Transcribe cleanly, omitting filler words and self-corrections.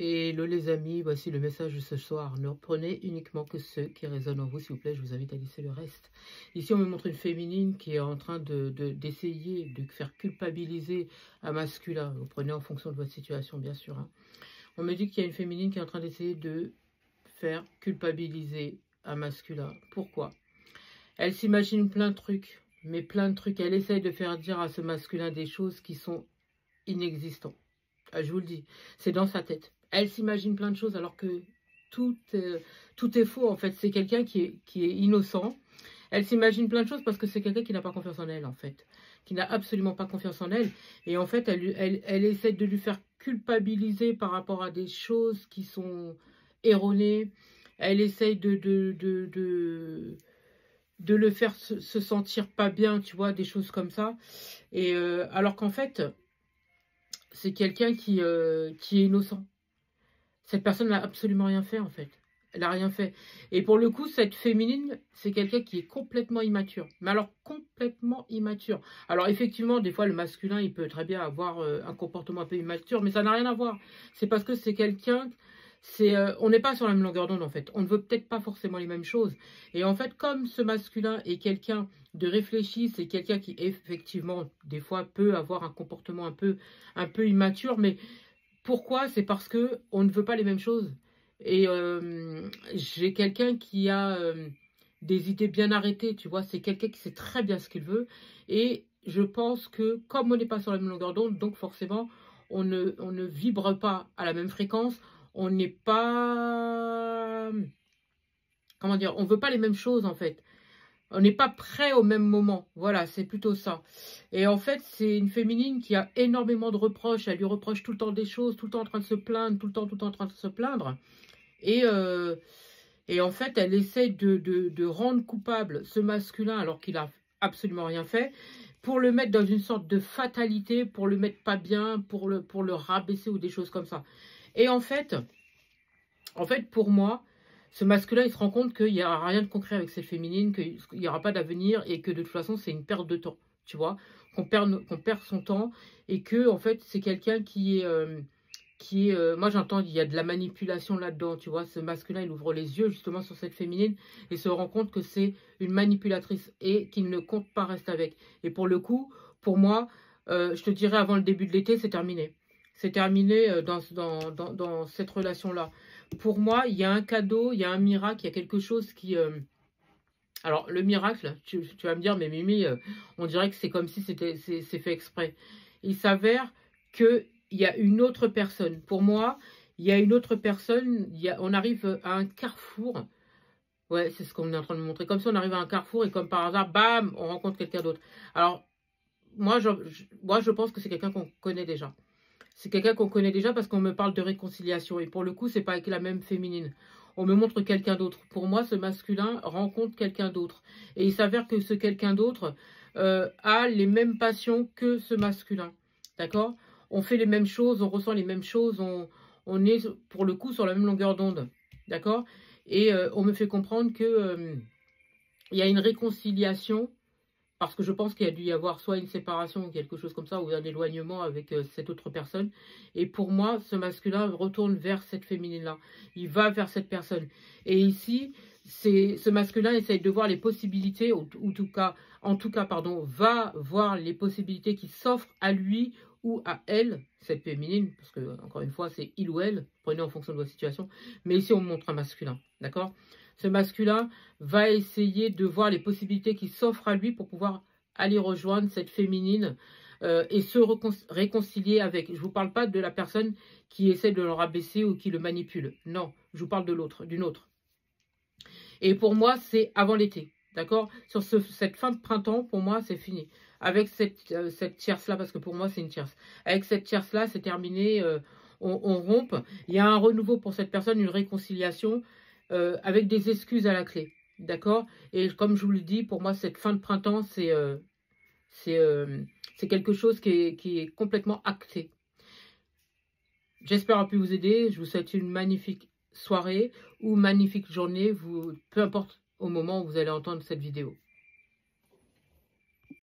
Hello les amis, voici le message de ce soir. Ne reprenez uniquement que ceux qui résonnent en vous, s'il vous plaît, je vous invite à laisser le reste. Ici, on me montre une féminine qui est en train d'essayer de faire culpabiliser un masculin. Vous prenez en fonction de votre situation, bien sûr. Hein. On me dit qu'il y a une féminine qui est en train d'essayer de faire culpabiliser un masculin. Pourquoi? Elle s'imagine plein de trucs, mais plein de trucs. Elle essaye de faire dire à ce masculin des choses qui sont inexistantes. Ah, je vous le dis, c'est dans sa tête. Elle s'imagine plein de choses alors que tout est faux en fait. C'est quelqu'un qui est innocent. Elle s'imagine plein de choses parce que c'est quelqu'un qui n'a pas confiance en elle en fait. Qui n'a absolument pas confiance en elle. Et en fait, elle essaie de lui faire culpabiliser par rapport à des choses qui sont erronées. Elle essaye de le faire se sentir pas bien, tu vois, des choses comme ça. Et alors qu'en fait, c'est quelqu'un qui est innocent. Cette personne n'a absolument rien fait, en fait. Elle n'a rien fait. Et pour le coup, cette féminine, c'est quelqu'un qui est complètement immature. Mais alors, complètement immature. Alors, effectivement, des fois, le masculin, il peut très bien avoir un comportement un peu immature, mais ça n'a rien à voir. C'est parce que c'est quelqu'un... on n'est pas sur la même longueur d'onde, en fait. On ne veut peut-être pas forcément les mêmes choses. Et en fait, comme ce masculin est quelqu'un de réfléchi, c'est quelqu'un qui, effectivement, des fois, peut avoir un comportement un peu immature, mais... Pourquoi? C'est parce que on ne veut pas les mêmes choses. Et j'ai quelqu'un qui a des idées bien arrêtées, tu vois. C'est quelqu'un qui sait très bien ce qu'il veut. Et je pense que comme on n'est pas sur la même longueur d'onde, donc forcément, on ne vibre pas à la même fréquence. On n'est pas... Comment dire? On ne veut pas les mêmes choses, en fait. On n'est pas prêt au même moment. Voilà, c'est plutôt ça. Et en fait, c'est une féminine qui a énormément de reproches. Elle lui reproche tout le temps des choses, tout le temps en train de se plaindre, tout le temps en train de se plaindre. Et en fait, elle essaie de rendre coupable ce masculin alors qu'il a absolument rien fait, pour le mettre dans une sorte de fatalité, pour le mettre pas bien, pour le rabaisser ou des choses comme ça. Et en fait, pour moi, ce masculin, il se rend compte qu'il n'y aura rien de concret avec cette féminine, qu'il n'y aura pas d'avenir et que de toute façon, c'est une perte de temps, tu vois, qu'on perd son temps et que, en fait, c'est quelqu'un qui est moi, j'entends, il y a de la manipulation là-dedans, tu vois, ce masculin, il ouvre les yeux justement sur cette féminine et se rend compte que c'est une manipulatrice et qu'il ne compte pas rester avec. Et pour le coup, pour moi, je te dirais avant le début de l'été, c'est terminé. C'est terminé dans cette relation-là. Pour moi, il y a un cadeau, il y a un miracle, il y a quelque chose qui... Alors, le miracle, tu vas me dire, mais Mimi, on dirait que c'est comme si c'est fait exprès. Il s'avère qu'il y a une autre personne. Pour moi, il y a une autre personne, on arrive à un carrefour. Ouais, c'est ce qu'on est en train de me montrer. Comme si on arrive à un carrefour et comme par hasard, bam, on rencontre quelqu'un d'autre. Alors, moi, je pense que c'est quelqu'un qu'on connaît déjà. C'est quelqu'un qu'on connaît déjà parce qu'on me parle de réconciliation. Et pour le coup, c'est pas avec la même féminine. On me montre quelqu'un d'autre. Pour moi, ce masculin rencontre quelqu'un d'autre. Et il s'avère que ce quelqu'un d'autre a les mêmes passions que ce masculin. D'accord? On fait les mêmes choses, on ressent les mêmes choses, on est pour le coup sur la même longueur d'onde. D'accord? Et on me fait comprendre que il y a une réconciliation. Parce que je pense qu'il y a dû y avoir soit une séparation ou quelque chose comme ça, ou un éloignement avec cette autre personne. Et pour moi, ce masculin retourne vers cette féminine-là. Il va vers cette personne. Et ici, ce masculin essaye de voir les possibilités, ou en tout cas, va voir les possibilités qui s'offrent à lui ou à elle, cette féminine, parce que, encore une fois, c'est il ou elle, prenez en fonction de votre situation. Mais ici, on montre un masculin, d'accord? Ce masculin va essayer de voir les possibilités qui s'offrent à lui pour pouvoir aller rejoindre cette féminine et se réconcilier avec. Je ne vous parle pas de la personne qui essaie de le rabaisser ou qui le manipule. Non, je vous parle de l'autre, d'une autre. Et pour moi, c'est avant l'été. D'accord? Sur cette fin de printemps, pour moi, c'est fini. Avec cette tierce-là, parce que pour moi, c'est une tierce. Avec cette tierce-là, c'est terminé. On rompt. Il y a un renouveau pour cette personne, une réconciliation. Avec des excuses à la clé, d'accord? Et comme je vous le dis, pour moi, cette fin de printemps, c'est quelque chose qui est complètement acté. J'espère avoir pu vous aider. Je vous souhaite une magnifique soirée ou magnifique journée, peu importe au moment où vous allez entendre cette vidéo.